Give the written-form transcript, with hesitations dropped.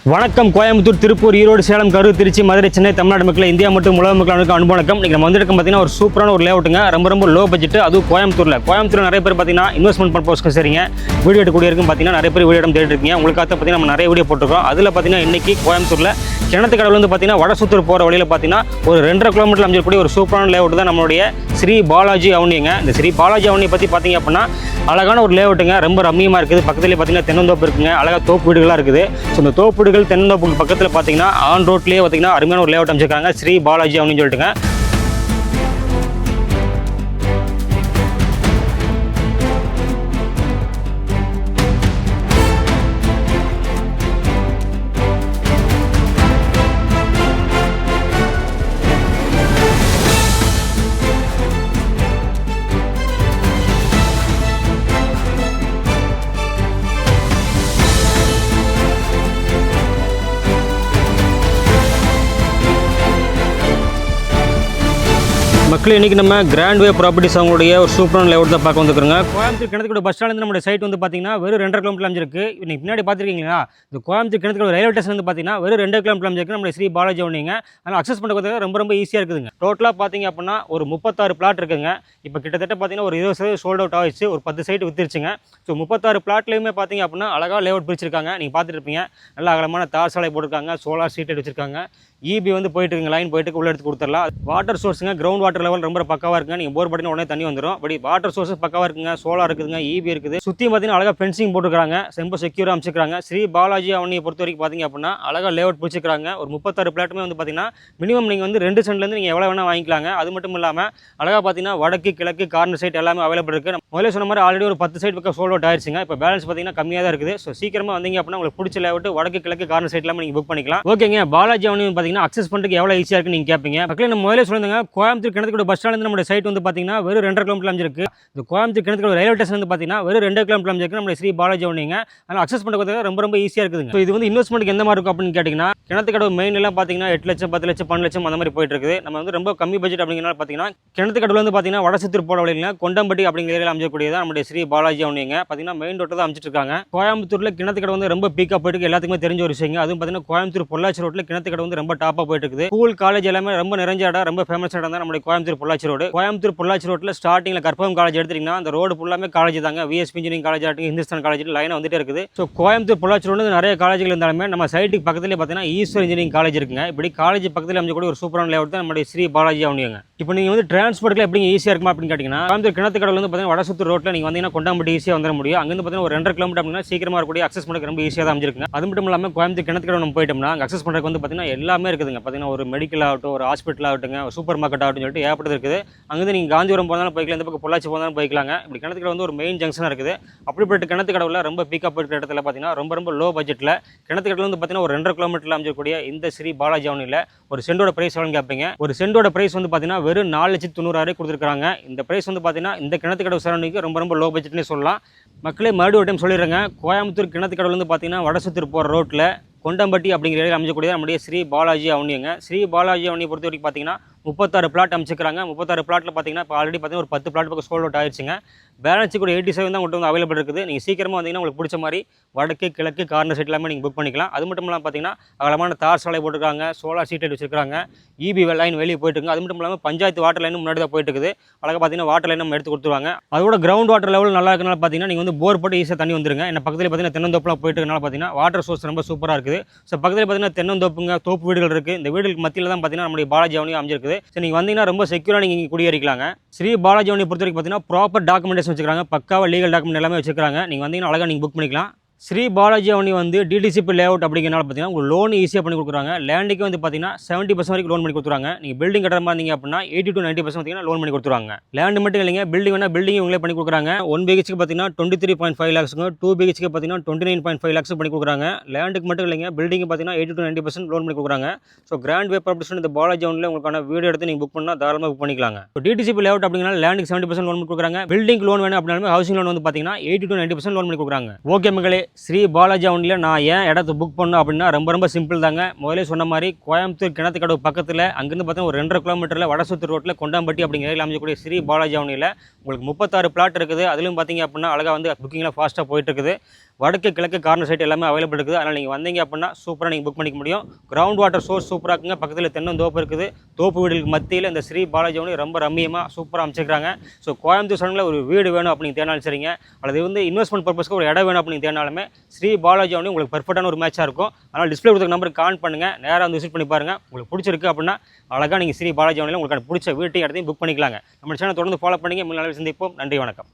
வணக்கம். கோயம்புத்தூர், திருப்பூர், ஈரோடு, சேலம், கரூர், திருச்சி, மதுரை, சென்னை, தமிழ்நாடு மக்கள், இந்தியா மற்றும் உலக மக்களுக்கு அனுபவம். இன்றைக்கி நம்ம வந்துருக்கோம் பார்த்தீங்கன்னா ஒரு சூப்பரான ஒரு லேஅவுட்டுங்க. ரொம்ப லோ பட்ஜெட். அதுவும் கோயம்புத்தூர் நிறைய பேர் பார்த்தீங்கன்னா இன்வெஸ்ட்மெண்ட் பர்பஸ்க்கு சரிங்க வீடியோ எடுக்கக்கூடிய இருக்கும். பார்த்தீங்கன்னா நிறைய பேர் வீடியோ இடம் தேடி இருக்கீங்க. உங்களுக்காக பார்த்தீங்கன்னா நம்ம நிறைய வீடியோ போட்டிருக்கோம். அதில் பார்த்தீங்கன்னா இன்றைக்கி கோயம்புத்தூரில் கிணத்துக்கடவுல வந்து பார்த்தீங்கன்னா வடசுத்தூர் போகிற வழியில் பார்த்தீங்கன்னா ஒரு 2.5 கிலோமீட்டர் அமைஞ்சிருக்கூடிய ஒரு சூப்பரான லேஅவுட் தான் நம்மளுடைய ஸ்ரீ பாலாஜி அவனிங்க. இந்த ஸ்ரீ பாலாஜி அவனியை பற்றி பார்த்தீங்க அப்படின்னா அழகான ஒரு லேஅவுட்டுங்க. ரொம்ப ரம்மியமாக இருக்குது. பக்கத்துலேயே பார்த்தீங்கன்னா தென்னந்தோப்பு இருக்குங்க. அழகாக தோப்பு வீடுகளாக இருக்குது. ஸோ இந்த தோப்பு வீடுகள் தென்னந்தோப்புக்கு பக்கத்தில் பார்த்தீங்கன்னா ஆன் ரோட்லேயே பார்த்தீங்கன்னா அருமையான ஒரு லேஅவுட் அமைச்சிருக்காங்க ஸ்ரீ பாலாஜி அப்படின்னு சொல்லிட்டுங்க. மக்கள் இன்றைக்கி நம்ம கிராண்ட் வே ப்ராப்பர்ட்டிஸ் அவங்களுடைய ஒரு சூப்பரான லேஅவுட் தான் பார்க்க வந்துருக்குறோங்க. கோயம்புத்தூர் கிணத்துக்கூட பஸ் ஸ்டாண்ட்லேருந்து நம்மளுடைய சைட் வந்து பார்த்தீங்கன்னா வெறும் 2.5 கிலோமீட்டர் அமைஞ்சிருக்கு. இன்னைக்கு பின்னாடி பார்த்துருக்கீங்களா, இந்த கோயம்புத்தூர் கிணத்துக்கூட ரயில்வே ஸ்டேஷன் வந்து பார்த்தீங்கன்னா வெறும் 2 கிலோமீட்டர் அமைஞ்சிருக்கு. நம்மளுடைய ஸ்ரீ பாலாஜி அவனிங்க. அதனால் அக்சஸ் பண்ணுறது ரொம்ப ஈஸியாக இருக்குதுங்க. டோட்டலாக பார்த்தீங்க அப்படின்னா ஒரு 36 பிளாட் இருக்குங்க. இப்போ கிட்டத்தட்ட பார்த்தீங்கன்னா ஒரு 20% சோல்ட் அவுட் ஆகிடுச்சு. ஒரு 10 சைட் வித்துருச்சுங்க. ஸோ 36 பிளாட்லேயுமே பார்த்தீங்க அப்படின்னா அழகாக லேஅவுட் பிரிச்சிருக்காங்க. நீங்கள் பார்த்துட்டு இருப்பீங்க. நல்ல அகலமான தார் சாலை போட்டிருக்காங்க. சோலார் சீட் வச்சிருக்காங்க. ஈபி வந்து போயிட்டு இருக்குங்க. லைன் போயிட்டு உள்ள எடுத்து கொடுத்துடலாம். வாட்டர் சோர்ஸுங்க, கிரவுண்ட் வாட்டர் லெவல் ரொம்ப பக்காவாக இருக்குங்க. நீங்கள் போர் பட்டினா உடனே தண்ணி வந்துடும். அப்படி வாட்டர் சோர்ஸ் பக்காவாக இருக்குங்க. சோலார் இருக்குதுங்க. ஈபி இருக்குது. சுற்றியும் பார்த்தீங்கன்னா அழகாக ஃபென்சிங் போட்டுருக்காங்க. ரொம்ப செக்யூராக அமைச்சிருக்காங்க. ஸ்ரீ பாலாஜி அவனியை பொறுத்த வரைக்கும் பார்த்தீங்க அப்படின்னா அழகாக லேஅவுட் பிடிச்சிருக்காங்க. ஒரு 36 பிளாட்டுமே வந்து பார்த்தீங்கன்னா மினிமம் நீங்கள் வந்து 2 சென்ட்லேருந்து நீங்கள் எவ்வளோ வேணால் வாங்கிக்கலாங்க. அது மட்டும் இல்லாமல் அழகாக பார்த்தீங்கன்னா வடக்கு, கிழக்கு, கார்னர் சைட் எல்லாமே அவைலபிள் இருக்குது. முதல்ல சொன்ன மாதிரி ஆல்ரெடி ஒரு 10 சைட் பக்கம் சோல்ட் அவுட் ஆயிடுச்சுங்க. இப்போ பேலன்ஸ் பார்த்தீங்கன்னா கம்மியாக தான் இருக்குது. ஸோ சீக்கிரமாக வந்தீங்க அப்படின்னா உங்களுக்கு பிடிச்ச லேஅவுட் வடக்கு, கிழக்கு, கார்னர் சைட் எல்லாமே நீங்கள் புக் பண்ணிக்கலாம். ஓகேங்க. பாலாஜி அவனி பார்த்தீங்கன்னா அக்சஸ் பண்ணுறதுக்கு எவ்வளோ ஈஸியாக இருக்குன்னு நீங்கள் கேட்பீங்க. மக்களே நம்ம முதல்ல சொல்லுங்க, கோயம்புத்தூர் கிணத்துக்கூட பஸ் ஸ்டாண்ட்லேருந்து நம்ம சைட் வந்து பார்த்தீங்கன்னா வெறும் 2.5 கிலோமீட்டர் அமைஞ்சிருக்கு. இந்த கோயம்புத்தூர் கிணத்துக்கூட ரயில்வே ஸ்டேஷன் வந்து பார்த்தீங்கன்னா வெறும் 2 கிலோமீட்டர் அமைஞ்சிருக்கு. நம்ம ஸ்ரீ பாலாஜி அவனிங்க. அதனால் அக்சஸ் பண்ணுறது ரொம்ப ஈஸியாக இருக்குதுங்க. ஸோ இது வந்து இன்வெஸ்ட்மெண்ட்டுக்கு எந்த மாதிரி இருக்கும் அப்படின்னு கேட்டிங்கன்னா, கிணத்துக்கடவு மெயின் எல்லாம் பார்த்தீங்கன்னா 8 லட்சம், 10 லட்சம், 12 லட்சம் அந்த மாதிரி போயிட்டு இருக்குது. நம்ம வந்து ரொம்ப கம்மி பட்ஜெட் அப்படிங்கிறனால பார்த்தீங்கன்னா கிணத்துக்கடவுல வந்து பார்த்தீங்கன்னா வடசுத்தூர் போட வழியில் கொண்டம்பட்டி அப்படிங்கிற ஏரியாவில் அமைச்சக்கூடியதான் நம்முடைய ஸ்ரீ பாலாஜி அவனிங்க. பார்த்தீங்கன்னா மெயின் ரோட்டில் தான் அமைச்சிட்டு இருக்காங்க. கோயம்புத்தூரில் கிணத்துக்கடவு வந்து ரொம்ப பீக்காக போயிட்டு எல்லாத்துக்குமே தெரிஞ்ச ஒரு விஷயங்க. அதுவும் பார்த்தீங்கன்னா கோயம்புத்தூர் பொள்ளாச்சி ரோட்டில் கிணத்துக்கடவு வந்து ரொம்ப டாப்பாக போயிட்டு இருக்குது. ஸ்கூல், காலேஜ் எல்லாமே ரொம்ப நிறைஞ்ச இடம், ரொம்ப ஃபேமஸ் இடம் தான் நம்முடைய கோயம்புத்தூர் பொள்ளாச்சி ரோடு. கோயம்புத்தூர் பொள்ளாச்சி ரோட்டில் ஸ்டார்டிங்கில் கற்பகம் காலேஜ் எடுத்திங்கன்னா அந்த ரோடு ஃபுல்லாமே காலேஜ் தாங்க. விஎஸ்பி இன்ஜினியரிங் காலேஜ் ஆகட்டும், ஹிந்துஸ்தான் காலேஜ் லைனாக வந்துட்டே இருக்குது. ஸோ கோயம்புத்தூர் பொள்ளாச்சி ரோடு நிறைய காலேஜ்கள் இருந்தாலுமே நம்ம சைட்டுக்கு பக்கத்துலேயே பார்த்தீங்கன்னா ஈஸ்வர் இன்ஜினியரிங் காலேஜ் இருக்குங்க. இப்படி காலேஜ் பக்கத்தில் அமைஞ்சக்கூடிய ஒரு சூப்பரான லேஅவுட் தான் நம்முடைய ஸ்ரீ பாலாஜி அவனிங்க. இப்போ நீங்கள் வந்து டிரான்ஸ்போர்ட்டில் எப்படி ஈஸியாக இருக்குமா அப்படின்னு கேட்டிங்கன்னா, கோயம்புத்தூர் கிணத்துக்கடவுல வந்து பார்த்தீங்கன்னா வடசுத்தூர் ரோட்டில் நீங்கள் வந்தீங்கன்னா கொண்டாம்பட்டி ஈஸியாக வந்துட முடியும். அங்கேருந்து பார்த்தீங்கன்னா ஒரு 2.5 கிலோமீட்டர் அப்படின்னா சீக்கிரமாக இருக்கக்கூடிய அக்சஸ் பண்ணுறது ரொம்ப ஈஸியாக தான் அமைஞ்சிருக்குங்க. அது மட்டும் இல்லாமல் கோயம்புத்தூர் கிணத்துக்கடவு நம்ம போயிட்டோம்னா அங்கே அக்சஸ் பண்ணுறதுக்கு வந்து பார்த்தீங்கன்னா எல்லாமே இருக்குதுங்க. பார்த்தீங்கன்னா ஒரு மெடிக்கல் ஆகட்டும், ஒரு ஹாஸ்பிட்டல் ஆகட்டுங்க, சூப்பர் மார்க்கெட் ஆகட்டும் சொல்லிட்டு ஏற்படுது இருக்குது. அங்கேருந்து நீங்கள் காந்திபுரம் போனாலும் போய்க்கலாம், இந்த பக்கம் பொள்ளாச்சி போனாலும் போய்க்கலாங்க. இப்படி கிணத்துக்கடவு வந்து ஒரு மெயின் ஜங்ஷனாக இருக்குது. அப்படிப்பட்ட கிணத்துக்கடவுல ரொம்ப பீக்கப் இருக்கிற இடத்துல பார்த்தீங்கன்னா ரொம்ப லோ பட்ஜெட்டில் கிணத்துக்கடவுல வந்து பார்த்தீங்கன்னா ஒரு 2.5 கிலோமீட்டரில் அமைஞ்சக்கூடிய இந்த ஸ்ரீ பாலாஜி அவனியில் ஒரு சென்டோட பிரைஸ் எவ்வளோன்னு கேட்பீங்க. ஒரு சென்டோட பிரைஸ் வந்து பார்த்தீங்கன்னா வெறும் 4,90,000 கொடுத்துருக்காங்க. இந்த பிரைஸ் வந்து பார்த்தீங்கன்னா இந்த கிணத்துக்கடவு சரௌண்டிங்க்கு ரொம்ப லோ பட்ஜெட்னே சொல்லலாம். மக்களே மறுபடியும் ஒரு டைம் சொல்லிடுறேங்க, கோயம்புத்தூர் கிணத்துக்கடவுல வந்து பார்த்தீங்கன்னா வடசுத்தூர் போகிற ரோட்டில் கொண்டம்பட்டி அப்படிங்கிற ஏரியாவில் அமைஞ்சக்கூடிய நம்முடைய ஸ்ரீ பாலாஜி அவனிங்க. ஸ்ரீ பாலாஜி அவனியை பொறுத்த வரைக்கும் பார்த்தீங்கன்னா 36 பிளாட் அமைச்சிருக்காங்க. 36 பிளாட்டில் பார்த்தீங்கன்னா இப்போ ஆல்ரெடி பார்த்தீங்கன்னா ஒரு 10 பிளாட் பக்கம் சோல்ட் அவுட் ஆயிடுச்சுங்க. பேலன்ஸ் கூட 87 தான் உங்களுக்கு வந்து அவைலபிள் இருக்குது. நீங்கள் சீக்கிரமாக வந்தீங்கன்னா உங்களுக்கு பிடிச்ச மாதிரி வடக்கு, கிழக்கு, கார்னர் சைட் எல்லாமே நீங்கள் புக் பண்ணிக்கலாம். அது மட்டும் இல்லாமல் பார்த்தீங்கன்னா அகலமான தார் சாலை போட்டுருக்காங்க. சோலார் சீட் வச்சிருக்காங்க. ஈபி லைன் வெளியே போயிட்டு இருக்குது. அது மட்டும் இல்லாமல் பஞ்சாயத்து வாட்டர் லைனும் முன்னாடி தான் போயிட்டு இருக்குது. அழகாக பார்த்தீங்கன்னா வாட்டர் லைன் நம்ம எடுத்து கொடுத்துருவாங்க. அதோட கிரவுண்ட் வாட்டர் லெவல் நல்லா இருக்கனால பார்த்தீங்கன்னா நீங்கள் வந்து போர் போட்டு ஈஸியாக தண்ணி வந்துருங்க. என்ன பக்கத்தில் பார்த்தீங்கன்னா தென்னந்தோப்புலாம் போயிட்டு இருக்கனால பார்த்தீங்கன்னா வாட்டர் சோர்ஸ் ரொம்ப சூப்பராக இருக்குது. ஸோ பக்கத்தில் பார்த்தீங்கன்னா தென்னந்தோப்புங்க, தோப்பு வீடுகள் இருக்குது. இந்த வீடுகளுக்கு மத்தியில் தான் பார்த்தீங்கன்னா நம்மளுடைய பாலாஜி அவனியும் அமைஞ்சிருக்குது. ஸோ நீங்கள் வந்தீங்கன்னா ரொம்ப செக்யூராக நீங்கள் இங்கே குடியேறிக்கலாங்க. ஸ்ரீ பாலாஜி அவனியை பொறுத்த வரைக்கும் பார்த்தீங்கன்னா ப்ராப்பர் டாக்குமெண்டேஷன் வச்சுக்கிறாங்க. பக்காவாக லீகல் டாக்குமெண்ட் எல்லாமே வச்சுக்கிறாங்க. நீங்கள் வந்தீங்கன்னா அழகாக நீங்கள் புக் பண்ணிக்கலாம். ஸ்ரீ பாலாஜி அவனி வந்து டிடிசிபி லேஅவுட் அப்படிங்கிறனால பார்த்தீங்கன்னா உங்களுக்கு லோன் ஈஸியாக பண்ணி கொடுக்குறாங்க. லேண்டுக்கு வந்து பார்த்தீங்கன்னா 70% வரைக்கும் லோன் பண்ணி கொடுத்துருவாங்க. நீங்கள் பில்டிங் கட்டுற மாதிரி இருந்தீங்க அப்படின்னா 80 to 90% பார்த்தீங்கன்னா லோன் பண்ணி கொடுத்துருவாங்க. லேண்டு மட்டும் இல்லைங்க, பில்டிங் வேணால் பில்டிங் இவங்களே பண்ணி கொடுக்குறாங்க. 1 BHK பார்த்தீங்கன்னா 23.5 lakhs, 2 BHK பார்த்தீங்கன்னா 29.5 lakhs பண்ணி கொடுக்குறாங்க. லேண்டுக்கு மட்டும் இல்லைங்க, பில்டிங் பார்த்தீங்கன்னா 80 to 90% லோன் பண்ணி கொடுக்குறாங்க. ஸோ கிராண்ட் வே ப்ராப்பர்ட்டிஸ் இந்த பாலாஜி அவனியில் உங்களுக்கான வீடியோ எடுத்து நீங்கள் புக் பண்ணால் தாராளமாக புக் பண்ணிக்கலாங்க. ஸோ டிடிசிபி லேஅவுட் அப்படிங்கிறனால லேண்டுக்கு 70% லோன் பண்ணி கொடுக்குறாங்க. பில்டிங் லோன் வேணும் அப்படின்னாலுமே ஹவுசிங் லோன் வந்து பார்த்தீங்கன்னா 80 to 90% லோன் பண்ணி கொடுக்குறாங்க. ஓகே மக்களே, ஸ்ரீ பாலாஜி அவனியில் நான் ஏன் இடத்த புக் பண்ணணும் அப்படின்னா ரொம்ப சிம்பிள் தாங்க. முதலே சொன்ன மாதிரி கோயம்புத்தூர் கிணத்துக்கடவு பக்கத்தில் அங்கேருந்து பார்த்தீங்கன்னா ஒரு 2.5 கிலோமீட்டரில் வடசுத்தூர் ரோட்டில் கொண்டாம்பட்டி அப்படிங்கிற ஏரியாவில் அமைச்சக்கூடிய ஸ்ரீ பாலாஜி அவனியில் உங்களுக்கு 36 பிளாட் இருக்குது. அதிலும் பார்த்தீங்க அப்படின்னா அழகாக வந்து புக்கிங்லாம் ஃபாஸ்ட்டாக போயிட்டு இருக்குது. வடக்கு கிழக்கு கார்னர் சைட் எல்லாமே அவைலபிள் இருக்குது. அதனால் நீங்கள் வந்தீங்க அப்படின்னா சூப்பராக நீங்கள் புக் பண்ணிக்க முடியும். கிரவுண்ட் வாட்டர் சோர்ஸ் சூப்பராக இருக்குங்க. பக்கத்தில் தென்னந்தோப்பு இருக்குது. தோப்பு வீடுகளுக்கு மத்தியில் இந்த ஸ்ரீ பாலாஜி வந்து ரொம்ப ரம்மியமாக சூப்பராக அமைச்சிருக்காங்க. ஸோ கோயம்புத்தூர் சரௌண்டில் ஒரு வீடு வேணும் அப்படின்னு தேடினாலும் சரிங்க, அல்லது வந்து இன்வெஸ்ட்மெண்ட் பர்பஸ்க்கு ஒரு இடம் வேணும் அப்படின்னு தேடினாலுமே ஸ்ரீ பாலாஜி வந்து உங்களுக்கு பெர்ஃபெக்டான ஒரு மேட்சாக இருக்கும். அதனால் டிஸ்பிளே கொடுத்த நம்பருக்கு கால் பண்ணுங்கள், நேராக வந்து விசிட் பண்ணி பாருங்கள். உங்களுக்கு பிடிச்சிருக்கு அப்படின்னா அழகாக நீங்கள் ஸ்ரீ பாலாஜி உங்களுக்கு பிடிச்ச வீட்டையும் இடத்தையும் புக் பண்ணிக்கலாங்க. நம்ம சேனல் தொடர்ந்து ஃபாலோ பண்ணிங்க. நல்ல சந்திப்போம். நன்றி, வணக்கம்.